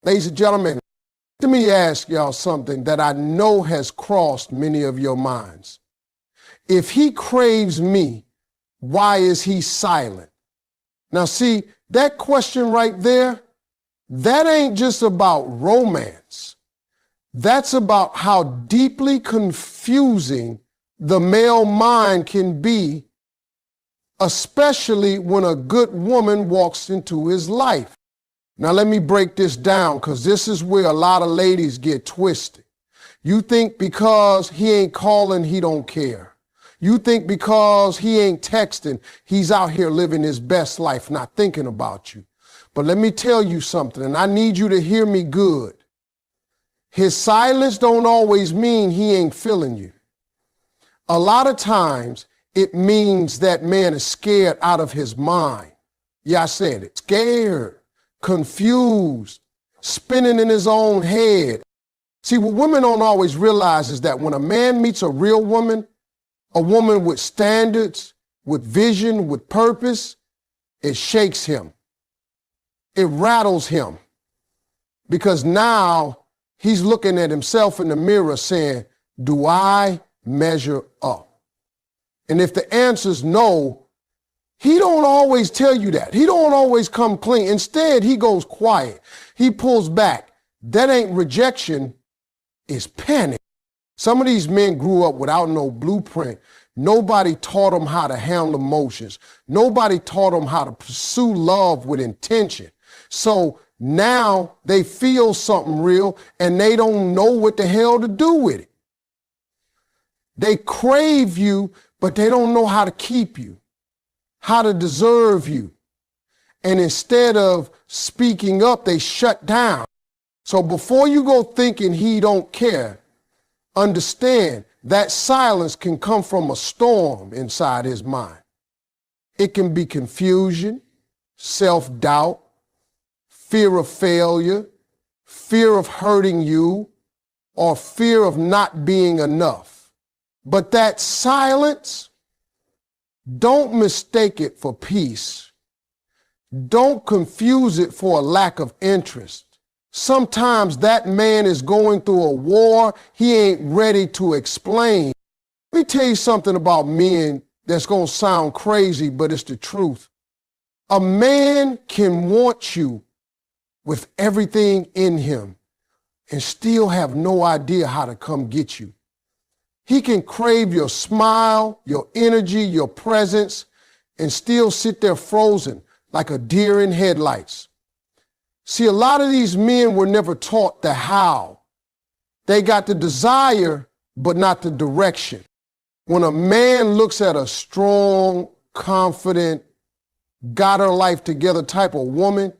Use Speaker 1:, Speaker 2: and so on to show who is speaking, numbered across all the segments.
Speaker 1: Ladies and gentlemen, let me ask y'all something that I know has crossed many of your minds. If he craves me, why is he silent? Now see, that question right there, that ain't just about romance. That's about how deeply confusing the male mind can be, especially when a good woman walks into his life. Now let me break this down, because this is where a lot of ladies get twisted. You think because he ain't calling, he don't care. You think because he ain't texting, he's out here living his best life, not thinking about you. But let me tell you something, and I need you to hear me good. His silence don't always mean he ain't feeling you. A lot of times it means that man is scared out of his mind. Yeah, I said it. Scared, confused, spinning in his own head. See, what women don't always realize is that when a man meets a real woman, a woman with standards, with vision, with purpose, it shakes him. It rattles him. Because now he's looking at himself in the mirror saying, do I measure up? And if the answer's no, he don't always tell you that. He don't always come clean. Instead, he goes quiet. He pulls back. That ain't rejection, it's panic. Some of these men grew up without no blueprint. Nobody taught them how to handle emotions. Nobody taught them how to pursue love with intention. So now they feel something real and they don't know what the hell to do with it. They crave you, but they don't know how to keep you, how to deserve you. And instead of speaking up, they shut down. So before you go thinking he don't care, understand that silence can come from a storm inside his mind. It can be confusion, self-doubt, fear of failure, fear of hurting you, or fear of not being enough. But that silence, don't mistake it for peace. Don't confuse it for a lack of interest. Sometimes that man is going through a war he ain't ready to explain. Let me tell you something about men that's going to sound crazy, but it's the truth. A man can want you with everything in him and still have no idea how to come get you. He can crave your smile, your energy, your presence, and still sit there frozen like a deer in headlights. See, a lot of these men were never taught the how. They got the desire, but not the direction. When a man looks at a strong, confident, got her life together type of woman,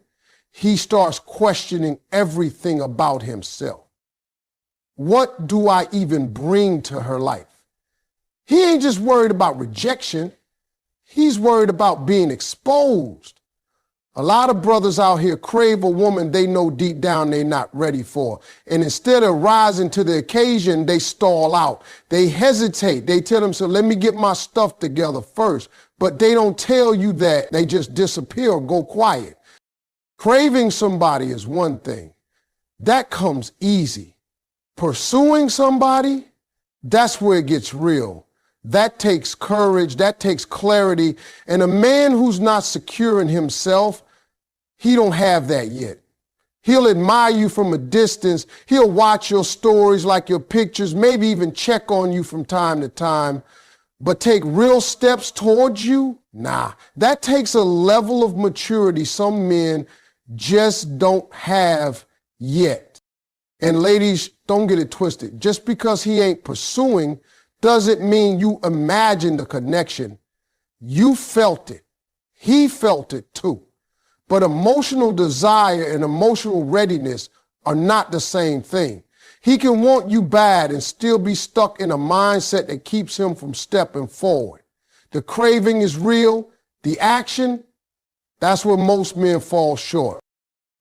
Speaker 1: he starts questioning everything about himself. What do I even bring to her life? He ain't just worried about rejection. He's worried about being exposed. A lot of brothers out here crave a woman they know deep down they're not ready for. And instead of rising to the occasion, they stall out. They hesitate. They tell themselves, let me get my stuff together first. But they don't tell you that. They just disappear or go quiet. Craving somebody is one thing. That comes easy. Pursuing somebody, that's where it gets real. That takes courage, that takes clarity. And a man who's not secure in himself, he don't have that yet. He'll admire you from a distance. He'll watch your stories, like your pictures, maybe even check on you from time to time. But take real steps towards you? Nah, that takes a level of maturity some men just don't have yet. And ladies, don't get it twisted. Just because he ain't pursuing doesn't mean you imagine the connection. You felt it. He felt it too. But emotional desire and emotional readiness are not the same thing. He can want you bad and still be stuck in a mindset that keeps him from stepping forward. The craving is real. The action, that's where most men fall short.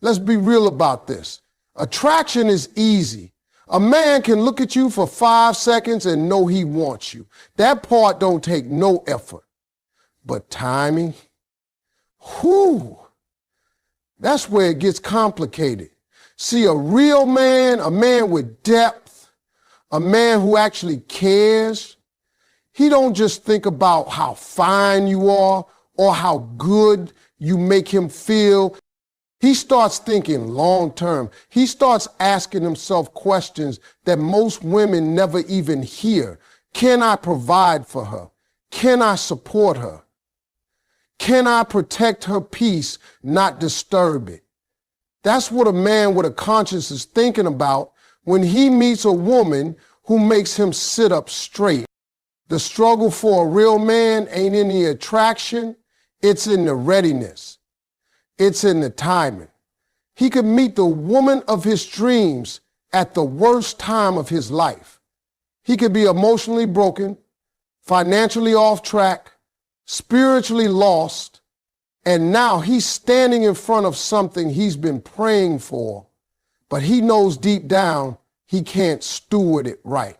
Speaker 1: Let's be real about this. Attraction is easy. A man can look at you for 5 seconds and know he wants you. That part don't take no effort. But timing, whew, that's where it gets complicated. See, a real man, a man with depth, a man who actually cares, he don't just think about how fine you are or how good you make him feel. He starts thinking long term. He starts asking himself questions that most women never even hear. Can I provide for her? Can I support her? Can I protect her peace, not disturb it? That's what a man with a conscience is thinking about when he meets a woman who makes him sit up straight. The struggle for a real man ain't in the attraction, it's in the readiness. It's in the timing. He could meet the woman of his dreams at the worst time of his life. He could be emotionally broken, financially off track, spiritually lost, and now he's standing in front of something he's been praying for, but he knows deep down he can't steward it right.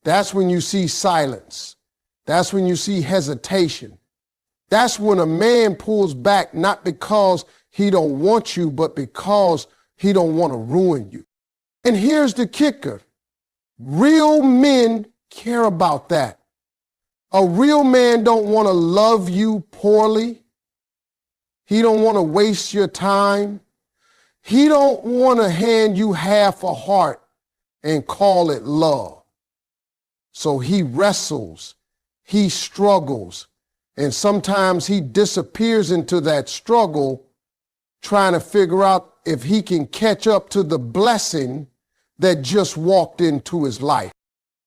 Speaker 1: That's when you see silence. That's when you see hesitation. That's when a man pulls back, not because he don't want you, but because he don't want to ruin you. And here's the kicker. Real men care about that. A real man don't want to love you poorly. He don't want to waste your time. He don't want to hand you half a heart and call it love. So he wrestles, he struggles, and sometimes he disappears into that struggle trying to figure out if he can catch up to the blessing that just walked into his life.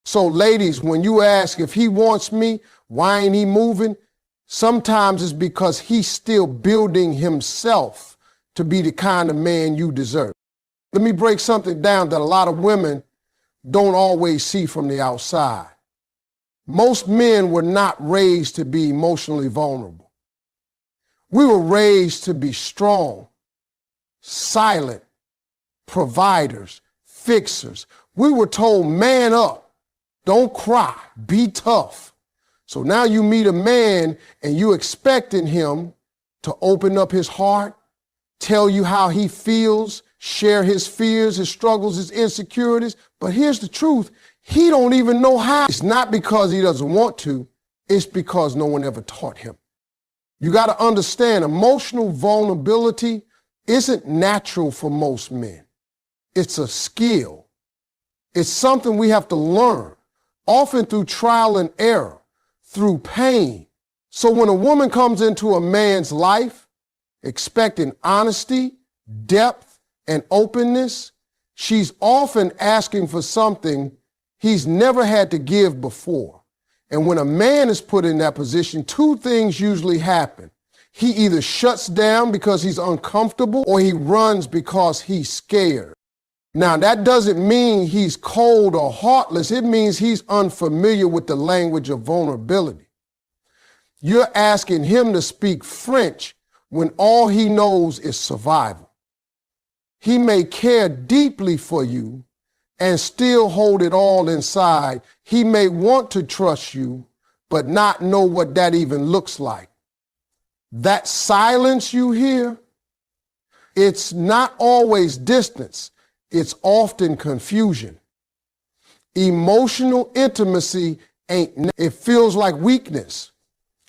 Speaker 1: So ladies, when you ask if he wants me, why ain't he moving? Sometimes it's because he's still building himself to be the kind of man you deserve. Let me break something down that a lot of women don't always see from the outside. Most men were not raised to be emotionally vulnerable. We were raised to be strong, silent, providers, fixers. We were told, man up, don't cry, be tough. So now you meet a man and you expecting him to open up his heart, tell you how he feels, share his fears, his struggles, his insecurities. But here's the truth. He don't even know how. It's not because he doesn't want to. It's because no one ever taught him. You got to understand, emotional vulnerability isn't natural for most men. It's a skill. It's something we have to learn, often through trial and error, through pain. So when a woman comes into a man's life expecting honesty, depth, and openness, she's often asking for something he's never had to give before. And when a man is put in that position, two things usually happen. He either shuts down because he's uncomfortable or he runs because he's scared. Now, that doesn't mean he's cold or heartless. It means he's unfamiliar with the language of vulnerability. You're asking him to speak French when all he knows is survival. He may care deeply for you and still hold it all inside. He may want to trust you, but not know what that even looks like. That silence you hear, it's not always distance. It's often confusion. Emotional intimacy it feels like weakness,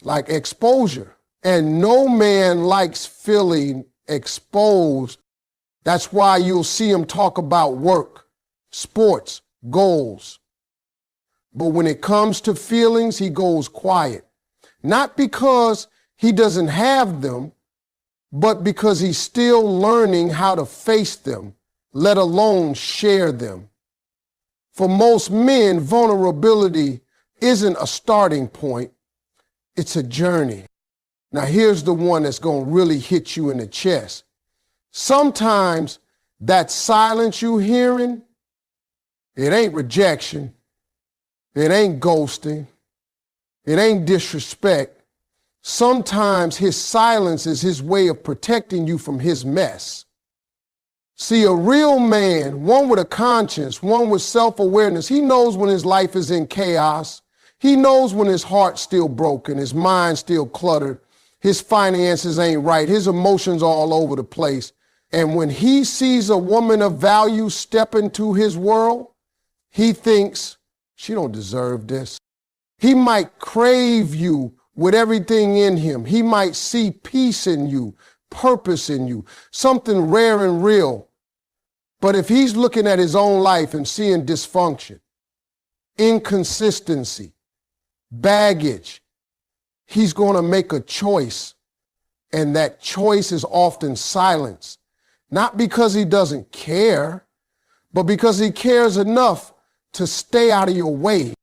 Speaker 1: like exposure. And no man likes feeling exposed. That's why you'll see him talk about work, sports, goals. But when it comes to feelings, he goes quiet. Not because he doesn't have them, but because he's still learning how to face them, let alone share them. For most men, vulnerability isn't a starting point, it's a journey. Now here's the one that's going to really hit you in the chest. Sometimes that silence you hearing, it ain't rejection, it ain't ghosting, it ain't disrespect. Sometimes his silence is his way of protecting you from his mess. See, a real man, one with a conscience, one with self-awareness, he knows when his life is in chaos. He knows when his heart's still broken, his mind's still cluttered, his finances ain't right, his emotions all over the place. And when he sees a woman of value step into his world, he thinks, she don't deserve this. He might crave you with everything in him. He might see peace in you, purpose in you, something rare and real. But if he's looking at his own life and seeing dysfunction, inconsistency, baggage, he's going to make a choice. And that choice is often silence. Not because he doesn't care, but because he cares enough to stay out of your way.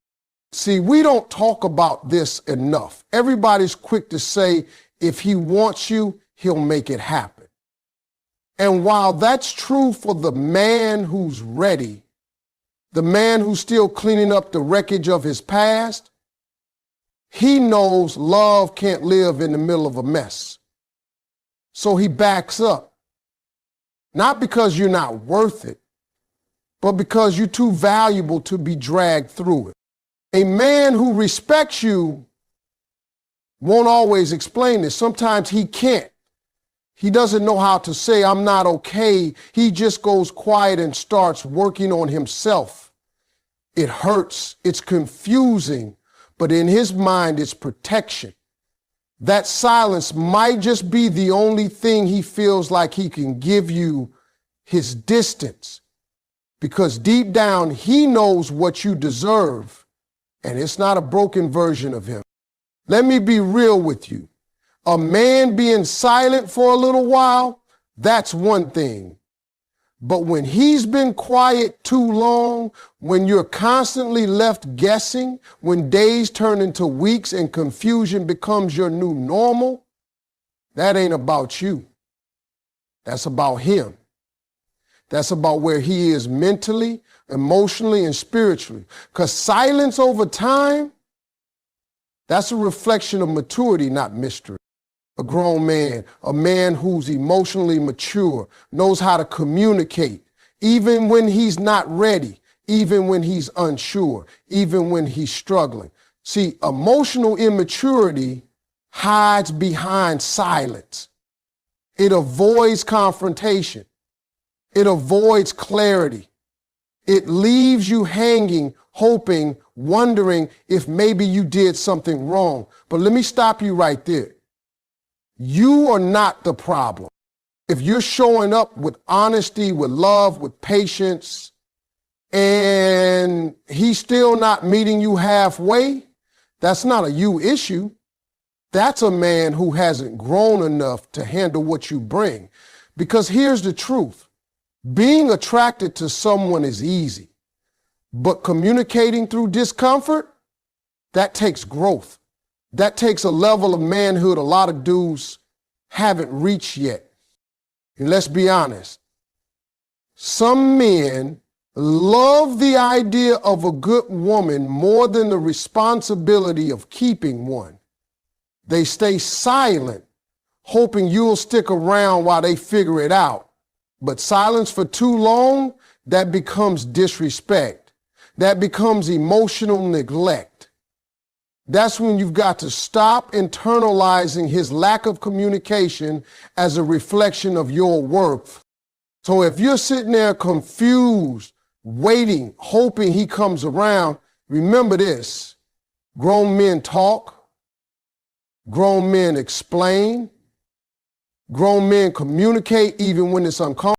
Speaker 1: See, we don't talk about this enough. Everybody's quick to say, if he wants you, he'll make it happen. And while that's true for the man who's ready, the man who's still cleaning up the wreckage of his past, he knows love can't live in the middle of a mess. So he backs up. Not because you're not worth it, but because you're too valuable to be dragged through it. A man who respects you won't always explain this. Sometimes he can't. He doesn't know how to say, I'm not okay. He just goes quiet and starts working on himself. It hurts. It's confusing. But in his mind, it's protection. That silence might just be the only thing he feels like he can give you, his distance. Because deep down, he knows what you deserve. And it's not a broken version of him. Let me be real with you. A man being silent for a little while, that's one thing. But when he's been quiet too long, when you're constantly left guessing, when days turn into weeks and confusion becomes your new normal, that ain't about you. That's about him. That's about where he is mentally, emotionally, and spiritually. Because silence over time, that's a reflection of maturity, not mystery. A grown man, a man who's emotionally mature, knows how to communicate, even when he's not ready, even when he's unsure, even when he's struggling. See, emotional immaturity hides behind silence. It avoids confrontation. It avoids clarity. It leaves you hanging, hoping, wondering if maybe you did something wrong. But let me stop you right there. You are not the problem. If you're showing up with honesty, with love, with patience, and he's still not meeting you halfway, that's not a you issue. That's a man who hasn't grown enough to handle what you bring. Because here's the truth. Being attracted to someone is easy, but communicating through discomfort, that takes growth. That takes a level of manhood a lot of dudes haven't reached yet. And let's be honest, some men love the idea of a good woman more than the responsibility of keeping one. They stay silent, hoping you'll stick around while they figure it out. But silence for too long, that becomes disrespect. That becomes emotional neglect. That's when you've got to stop internalizing his lack of communication as a reflection of your worth. So if you're sitting there confused, waiting, hoping he comes around, remember this. Grown men talk. Grown men explain. Grown men communicate even when it's uncomfortable.